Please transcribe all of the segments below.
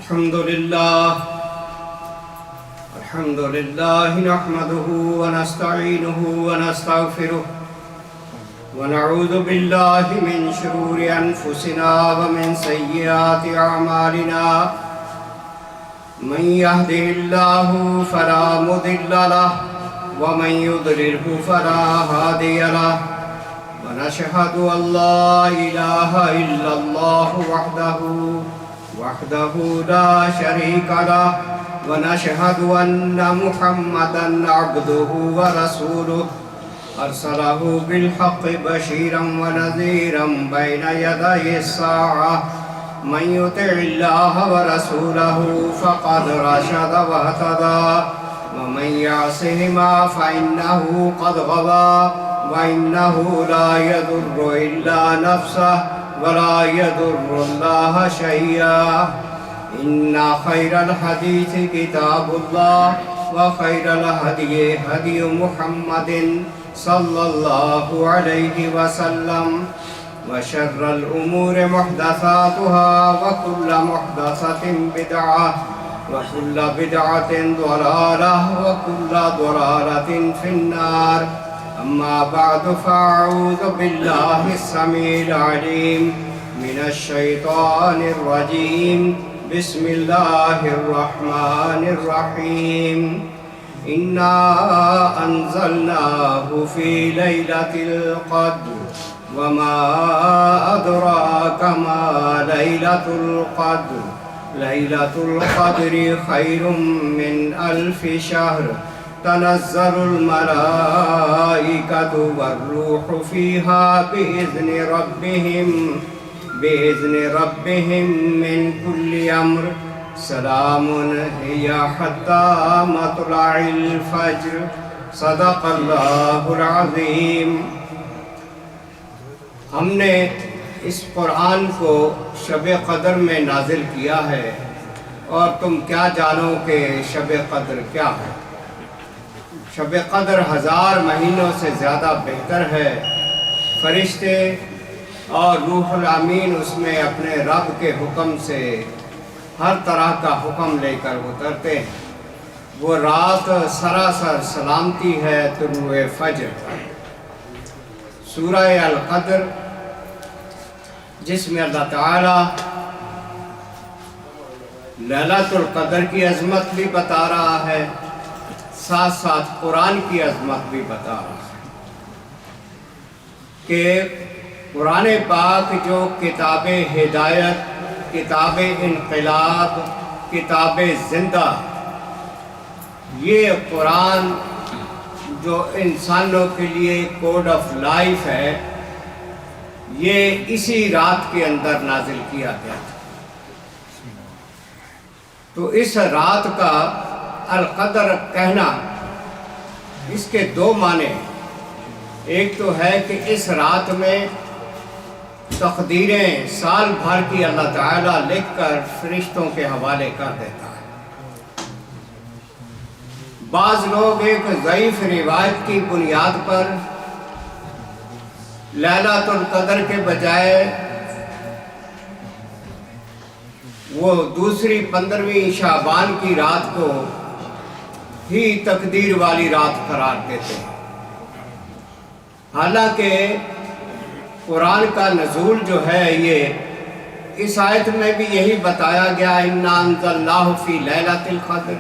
الحمد لله نحمده ونستعينه ونستغفره ونعوذ بالله من شرور أنفسنا ومن سيئات أعمالنا من يهده الله فلا مضل له ومن يضلله فلا هادي له ونشهد أن لا إله إلا الله وحده لا شريك له ونشهد أن محمدًا عبده ورسوله أرسله بالحق بشيرًا ونذيرًا بين يدي الساعة من يطع الله ورسوله فقد رشد واهتدى ومن يعصهما فإنه قد غوى وإنه لا يضر إلا نفسه ولا يضر الله شيئا إن خير الحديث كتاب الله وخير الهدي هدي محمد صلى الله عليه وسلم وشر الأمور محدثاتها وكل محدثة بدعة وكل بدعة ضلالة وكل ضلالة في النار أما بعد فأعوذ بالله السميع العليم من الشيطان الرجيم بسم الله الرحمن الرحيم إنا أنزلناه في ليلة القدر وما أدراك ما ليلة القدر ليلة القدر خير من 1000 شهر تنزل الملائكة والروح فيها بإذن ربهم من كل أمر سلام هي حتى مطلع الفجر صدق اللہ العظیم۔ ہم نے اس قرآن کو شب قدر میں نازل کیا ہے، اور تم کیا جانو کہ شب قدر کیا ہے؟ شب قدر 1000 مہینوں سے زیادہ بہتر ہے۔ فرشتے اور روح الامین اس میں اپنے رب کے حکم سے ہر طرح کا حکم لے کر اترتے ہیں۔ وہ رات سراسر سلامتی ہے طلوع فجر۔ سورہ القدر جس میں اللہ تعالی لیلۃ القدر کی عظمت بھی بتا رہا ہے، ساتھ ساتھ قرآن کی عظمت بھی بتا رہا ہے کہ قرآن پاک جو کتاب ہدایت، کتاب انقلاب، کتاب زندہ، یہ قرآن جو انسانوں کے لیے کوڈ آف لائف ہے، یہ اسی رات کے اندر نازل کیا گیا تھا۔ تو اس رات کا القدر کہنا، اس کے 2 معنی ہیں۔ ایک تو ہے کہ اس رات میں تقدیریں سال بھر کی اللہ تعالیٰ لکھ کر فرشتوں کے حوالے کر دیتا ہے۔ بعض لوگ ایک ضعیف روایت کی بنیاد پر لیلۃ القدر کے بجائے وہ دوسری 15ویں شعبان کی رات کو ہی تقدیر والی رات قرار دیتے ہیں، حالانکہ قرآن کا نزول جو ہے یہ اس آیت میں بھی یہی بتایا گیا، اِنَّا أَنزَلْنَاهُ فِي لَيْلَةِ الْقَدْرِ،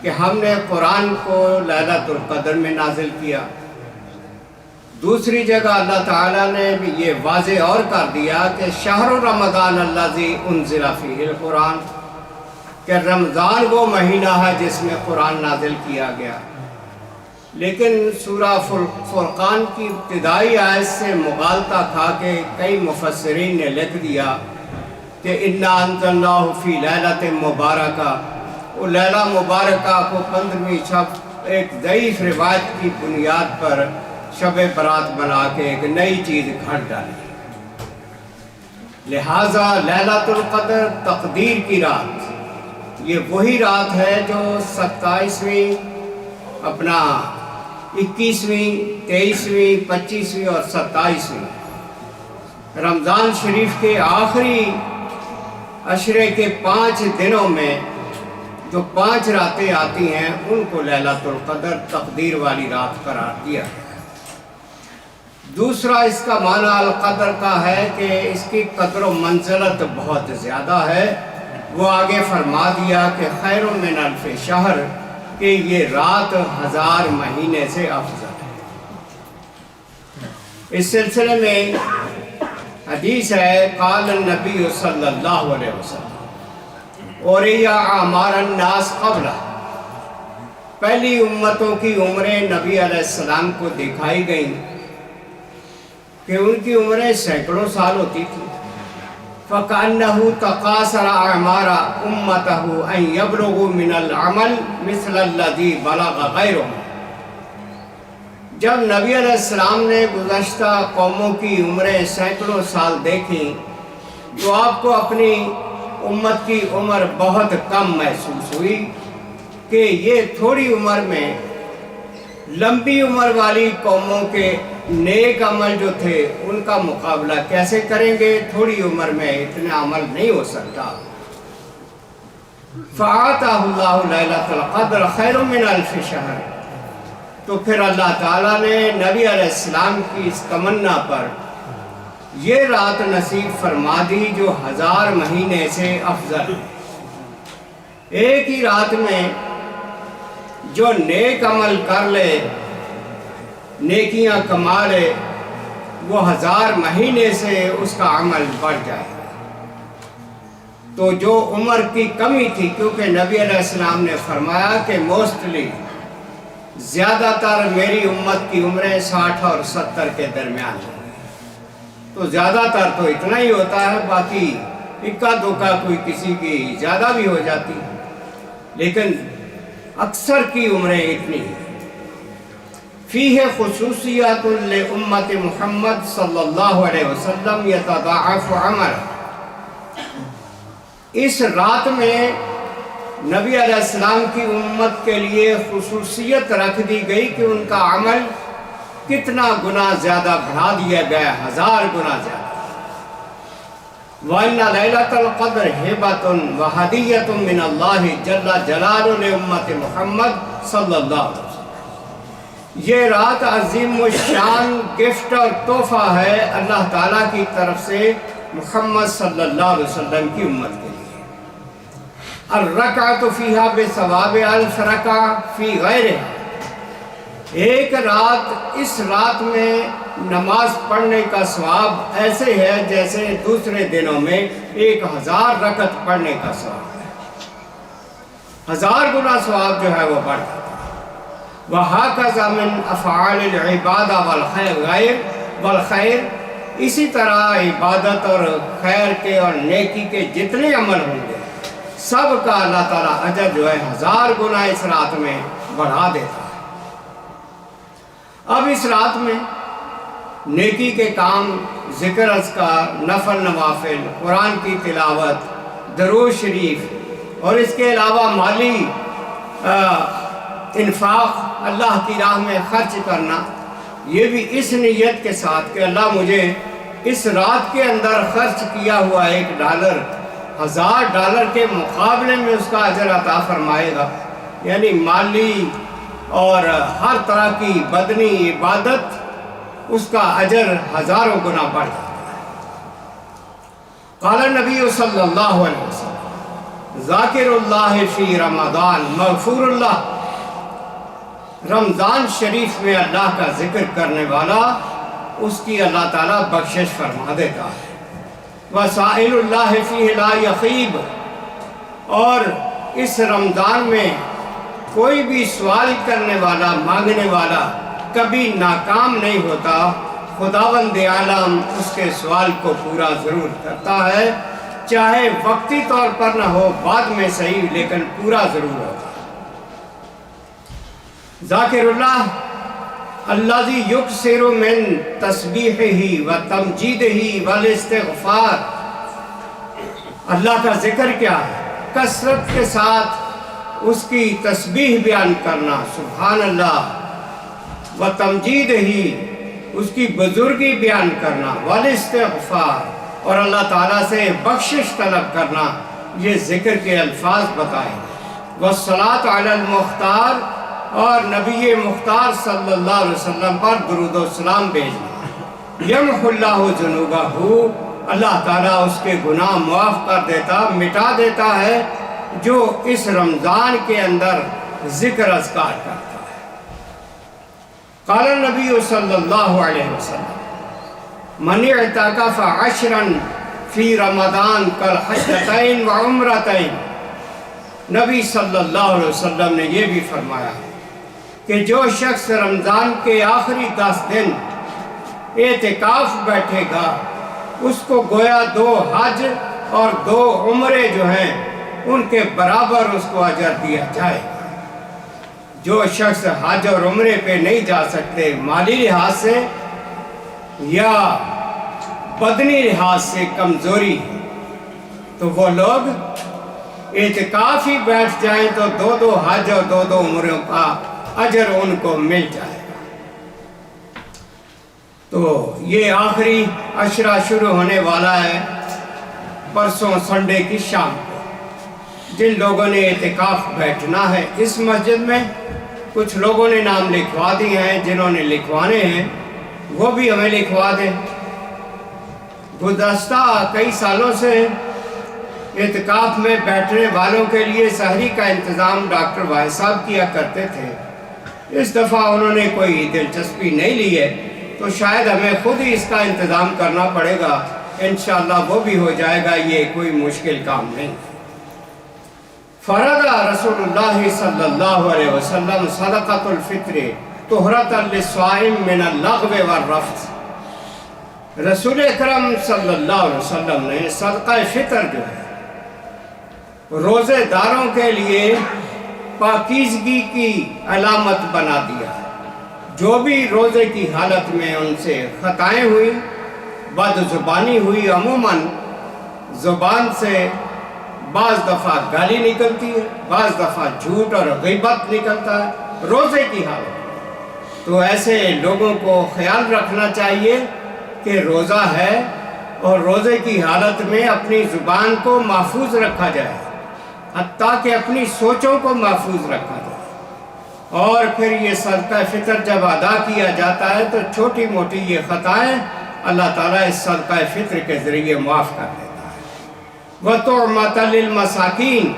کہ ہم نے قرآن کو لیلۃ القدر میں نازل کیا۔ دوسری جگہ اللہ تعالیٰ نے بھی یہ واضح اور کر دیا کہ شہر رمضان الذی انزل فیہ القرآن، کہ رمضان وہ مہینہ ہے جس میں قرآن نازل کیا گیا۔ لیکن سورہ فرقان کی ابتدائی آیت سے مغالطہ کھا کے کئی مفسرین نے لکھ دیا کہ اِنَّا أَنزَلْنَاهُ فِي لَيْلَةٍ مُبَارَكَةٍ، وہ لیلہ مبارکہ کو 15ویں شب ایک ضعیف روایت کی بنیاد پر شب برات بنا کے ایک نئی چیز گھڑ ڈالی۔ لہٰذا لیلۃ القدر تقدیر کی رات، یہ وہی رات ہے جو 27ویں، 21ویں، 23ویں، 25ویں اور 27ویں رمضان شریف کے آخری عشرے کے 5 دنوں میں جو 5 راتیں آتی ہیں ان کو لیلۃ القدر تقدیر والی رات قرار دیا ہے۔ دوسرا اس کا معنی القدر کا ہے کہ اس کی قدر و منزلت بہت زیادہ ہے۔ وہ آگے فرما دیا کہ خیر من الف شہر، کہ یہ رات 1000 مہینے سے افضل ہے۔ اس سلسلے میں حدیث ہے، قال النبی صلی اللہ علیہ وسلم اوریا اعمار الناس قبلہ، پہلی امتوں کی عمریں نبی علیہ السلام کو دکھائی گئیں کہ ان کی عمریں سینکڑوں سال ہوتی تھی۔ فَكَأَنَّهُ تَقَاصَرَ أَعْمَارَ أُمَّتَهُ أَن يَبْلُغُوا مِنَ الْعَمَلِ مِثْلَ الَّذِي بَلَغَ غَيْرُهُمْ۔ جب نبی علیہ السلام نے گزشتہ قوموں کی عمریں سینکڑوں سال دیکھیں تو آپ کو اپنی امت کی عمر بہت کم محسوس ہوئی کہ یہ تھوڑی عمر میں لمبی عمر والی قوموں کے نیک عمل جو تھے ان کا مقابلہ کیسے کریں گے، تھوڑی عمر میں اتنا عمل نہیں ہو سکتا۔ فَآتَاهُ اللَّهُ لَيْلَةَ الْقَدْرَ خَيْرٌ مِنَ أَلْفِ شَهْرٍ، تو پھر اللہ تعالیٰ نے نبی علیہ السلام کی اس تمنا پر یہ رات نصیب فرما دی جو 1000 مہینے سے افضل ہے۔ ایک ہی رات میں جو نیک عمل کر لے، نیکیاں کما لے، وہ 1000 مہینے سے اس کا عمل بڑھ جائے۔ تو جو عمر کی کمی تھی، کیونکہ نبی علیہ السلام نے فرمایا کہ موسٹلی زیادہ تر میری امت کی عمریں 60 اور 70 کے درمیان ہوں گی، تو زیادہ تر تو اتنا ہی ہوتا ہے، باقی اکا دکا کوئی کسی کی زیادہ بھی ہو جاتی، لیکن اکثر کی عمریں اتنی ہیں۔ فیہ خصوصیات لامت محمد صلی اللہ علیہ وسلم یتضاعف عمل، اس رات میں نبی علیہ السلام کی امت کے لیے خصوصیت رکھ دی گئی کہ ان کا عمل کتنا گنا زیادہ بڑھا دیا گیا، 1000 گنا زیادہ۔ وَإِنَّ لَيْلَةَ الْقَدْرِ هِبَةٌ وَهَدِيَّةٌ مِّنَ اللَّهِ جَلَّ جَلَالُهُ لِأُمَّةِ محمد صلی اللہ علیہ وسلم۔ یہ رات عظیم الشان گفٹ اور تحفہ ہے اللہ تعالیٰ کی طرف سے محمد صلی اللہ علیہ وسلم کی امت کے لیے۔ الرکعۃ فیہا بثواب 1000 رکعۃ فی غیرہا، ایک رات، اس رات میں نماز پڑھنے کا ثواب ایسے ہے جیسے دوسرے دنوں میں 1000 رکعت پڑھنے کا ثواب ہے، 1000 گنا ثواب جو ہے وہ بڑھ جاتا ہے۔ وَهَكَذَا مِنْ أَفْعَالِ الْعِبَادَةِ وَالْخَيْرِ، اسی طرح عبادت اور خیر کے اور نیکی کے جتنے عمل ہوں گے سب کا اللہ تعالیٰ اجر جو ہے 1000 گنا اس رات میں بڑھا دیتا ہے۔ اب اس رات میں نیکی کے کام، ذکر اذکار، نفل نوافل، قرآن کی تلاوت، درود شریف، اور اس کے علاوہ مالی انفاق، اللہ کی راہ میں خرچ کرنا، یہ بھی اس نیت کے ساتھ کہ اللہ مجھے اس رات کے اندر خرچ کیا ہوا $1 $1000 کے مقابلے میں اس کا اجر عطا فرمائے گا، یعنی مالی اور ہر طرح کی بدنی عبادت اس کا اجر 1000 گنا بڑھ جاتا ہے۔ قال نبی صلی اللہ علیہ وسلم ذاکر اللہ فی رمضان مغفور اللہ، رمضان شریف میں اللہ کا ذکر کرنے والا اس کی اللہ تعالیٰ بخشش فرما دیتا ہے۔ وسائل اللہ فیہ لا یخیب، اور اس رمضان میں کوئی بھی سوال کرنے والا، مانگنے والا کبھی ناکام نہیں ہوتا، خداوند عالم اس کے سوال کو پورا ضرور کرتا ہے، چاہے وقتی طور پر نہ ہو، بعد میں صحیح، لیکن پورا ضرور ہوتا ہے۔ ذاکر اللہ الذی یکثر من تسبیحہ و تمجیدہ والاستغفار، اللہ کا ذکر کیا ہے؟ کثرت کے ساتھ اس کی تسبیح بیان کرنا، سبحان اللہ، و تمجیدہ، اس کی بزرگی بیان کرنا، والاستغفار، اور اللہ تعالیٰ سے بخشش طلب کرنا، یہ ذکر کے الفاظ بتائے۔ والصلاۃ علی المختار، اور نبی مختار صلی اللہ علیہ وسلم پر درود و سلام بھیجنا۔ یمحو اللہ ذنوبہ، اللہ تعالیٰ اس کے گناہ معاف کر دیتا، مٹا دیتا ہے جو اس رمضان کے اندر ذکر اذکار کرتا ہے۔ قال النبی صلی اللہ علیہ وسلم من اعتکف عشرا فی رمضان کالحجتین وعمرتین، نبی صلی اللہ علیہ وسلم نے یہ بھی فرمایا کہ جو شخص رمضان کے آخری 10 دن اعتکاف بیٹھے گا، اس کو گویا 2 حج اور 2 عمرے جو ہیں ان کے برابر اس کو اجر دیا جائے گا۔ جو شخص حج اور عمرے پہ نہیں جا سکتے مالی لحاظ سے یا بدنی لحاظ سے کمزوری ہے، تو وہ لوگ اعتکاف ہی بیٹھ جائیں تو 2 حج اور 2 عمروں کا اجر ان کو مل جائے گا۔ تو یہ آخری عشرہ شروع ہونے والا ہے پرسوں سنڈے کی شام کو۔ جن لوگوں نے اعتکاف بیٹھنا ہے اس مسجد میں، کچھ لوگوں نے نام لکھوا دیے ہیں، جنہوں نے لکھوانے ہیں وہ بھی ہمیں لکھوا دیں۔ گزشتہ کئی سالوں سے اعتکاف میں بیٹھنے والوں کے لیے سحری کا انتظام ڈاکٹر واحد صاحب کیا کرتے تھے۔ اس دفعہ انہوں نے کوئی دلچسپی نہیں لی ہے، تو شاید ہمیں خود ہی اس کا انتظام کرنا پڑے گا۔ انشاءاللہ وہ بھی ہو جائے گا، یہ کوئی مشکل کام نہیں۔ فرض رسول اللہ صلی اللہ علیہ وسلم صدقۃ الفطر طہرۃ للصائم من اللغو والرفث، رسول اکرم صلی اللہ علیہ وسلم نے صدقہ فطر جو ہے روزے داروں کے لیے پاکیزگی کی علامت بنا دیا ہے۔ جو بھی روزے کی حالت میں ان سے خطائیں ہوئی، بد زبانی ہوئی، عموماً زبان سے بعض دفعہ گالی نکلتی ہے، بعض دفعہ جھوٹ اور غیبت نکلتا ہے روزے کی حالت میں، تو ایسے لوگوں کو خیال رکھنا چاہیے کہ روزہ ہے اور روزے کی حالت میں اپنی زبان کو محفوظ رکھا جائے، حتیٰ کہ اپنی سوچوں کو محفوظ رکھا جائے۔ اور پھر یہ صدقہ فطر جب ادا کیا جاتا ہے تو چھوٹی موٹی یہ خطائیں اللہ تعالیٰ اس صدقہ فطر کے ذریعے معاف کر دیتا ہے۔ وَطُعْمَةً لِلْمَسَاکِین،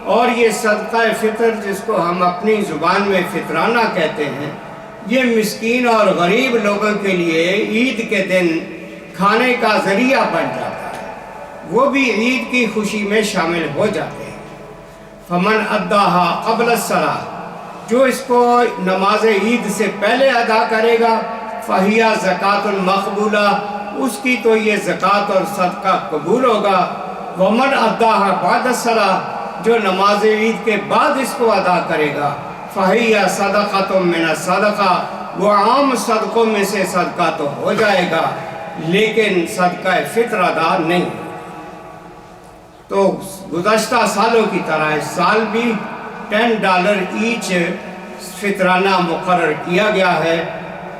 اور یہ صدقہ فطر جس کو ہم اپنی زبان میں فطرانہ کہتے ہیں، یہ مسکین اور غریب لوگوں کے لیے عید کے دن کھانے کا ذریعہ بن جاتا ہے، وہ بھی عید کی خوشی میں شامل ہو جاتے ہیں۔ فمن اداها قبل الصلاۃ، جو اس کو نماز عید سے پہلے ادا کرے گا، فہیا زکوٰۃ المقبولہ، اس کی تو یہ زکوٰۃ اور صدقہ قبول ہوگا۔ ومن اداها بعد الصلاۃ، جو نماز عید کے بعد اس کو ادا کرے گا، فہیا صدقۃ من الصدقہ، وہ عام صدقوں میں سے صدقہ تو ہو جائے گا لیکن صدقہ فطر ادا نہیں۔ تو گزشتہ سالوں کی طرح اس سال بھی $10 ایچ فطرانہ مقرر کیا گیا ہے۔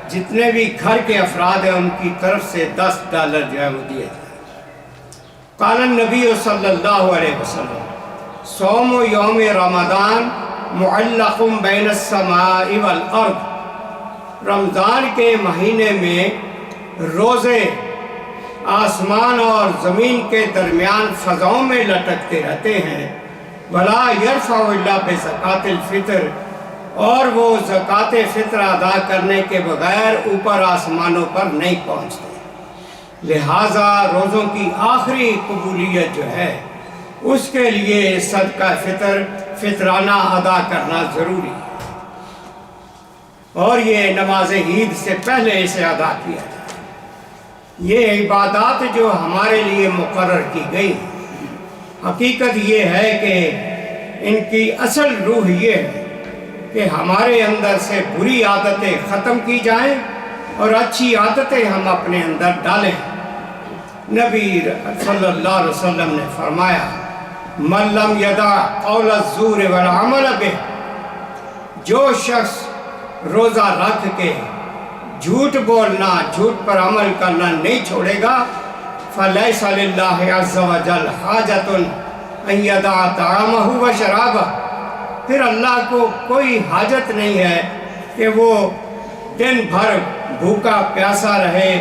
جتنے بھی گھر کے افراد ہیں ان کی طرف سے $10 جو ہے وہ دیے جائیں۔ قال النبی صلی اللہ علیہ وسلم صوم یوم رمضان معلق بین السماء والارض، رمضان کے مہینے میں روزے آسمان اور زمین کے درمیان فضاؤں میں لٹکتے رہتے ہیں۔ ولا یرفع الا بزکوٰۃ الفطر، اور وہ زکوٰۃ فطر ادا کرنے کے بغیر اوپر آسمانوں پر نہیں پہنچتے۔ لہٰذا روزوں کی آخری قبولیت جو ہے اس کے لیے صدقہ فطر فطرانہ ادا کرنا ضروری ہے، اور یہ نماز عید سے پہلے اسے ادا کیا جائے۔ یہ عبادات جو ہمارے لیے مقرر کی گئی، حقیقت یہ ہے کہ ان کی اصل روح یہ ہے کہ ہمارے اندر سے بری عادتیں ختم کی جائیں اور اچھی عادتیں ہم اپنے اندر ڈالیں۔ نبی صلی اللہ علیہ وسلم نے فرمایا من لم یدع قول الزور والعمل بہ، جو شخص روزہ رکھ کے جھوٹ بولنا، جھوٹ پر عمل کرنا نہیں چھوڑے گا، فلیس للہ عز وجل حاجۃ ان یدع طعامہ و شرابہ، پھر اللہ کو کوئی حاجت نہیں ہے کہ وہ دن بھر بھوکا پیاسا رہے،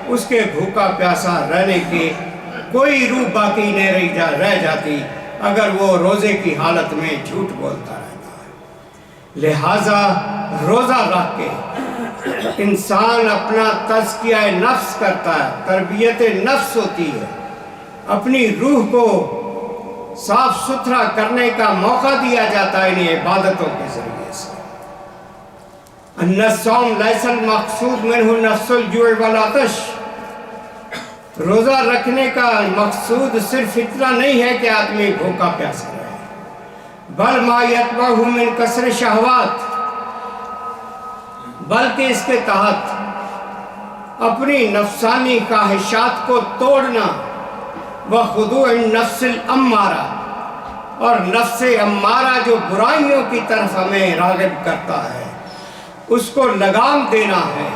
اس کے بھوکا پیاسا رہنے کی کوئی روح باقی نہیں رہ جاتی اگر وہ روزے کی حالت میں جھوٹ بولتا رہتا ہے۔ لہٰذا روزہ رکھ کے انسان اپنا تزکیہ نفس کرتا ہے، تربیت نفس ہوتی ہے، اپنی روح کو صاف ستھرا کرنے کا موقع دیا جاتا ہے انہیں عبادتوں کے ذریعے سے۔ ان الصوم لیس المقصود منہ نفس الجوع والعطش، روزہ رکھنے کا مقصود صرف اتنا نہیں ہے کہ آدمی بھوکا پیاسا رہے، بل ما یتبعہ من کسر شہوات، بلکہ اس کے تحت اپنی نفسانی خواہشات کو توڑنا، وخضوع النفس الامارہ، اور نفس امارہ جو برائیوں کی طرف ہمیں راغب کرتا ہے اس کو لگام دینا ہے،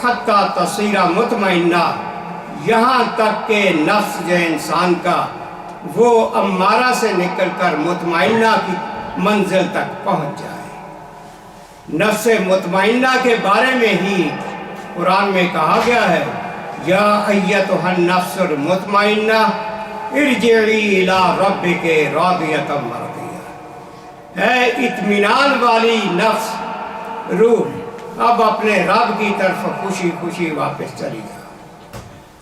حتی تصیر مطمئنہ، یہاں تک کہ نفس جو انسان کا وہ امارہ سے نکل کر مطمئنہ کی منزل تک پہنچ جائے۔ نفس مطمئنہ کے بارے میں ہی قرآن میں کہا گیا ہے، یا ایتھا النفس المطمئنہ ارجعی الی ربک راضیۃ مرضیہ، اے اطمینان والی نفس روح، اب اپنے رب کی طرف خوشی خوشی واپس چلی جا۔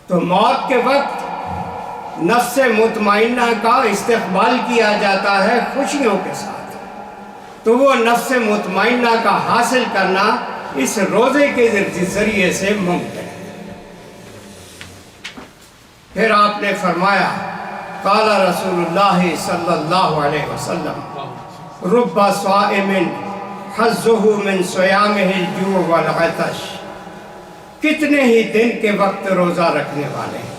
تو موت کے وقت نفس مطمئنہ کا استقبال کیا جاتا ہے خوشیوں کے ساتھ، تو وہ نفس مطمئنہ کا حاصل کرنا اس روزے کے ذریعے سے ممکن ہے۔ پھر آپ نے فرمایا، قال رسول اللہ صلی اللہ علیہ وسلم، رب صائم حظہ من صیامہ الجوع والعطش، کتنے ہی دن کے وقت روزہ رکھنے والے ہیں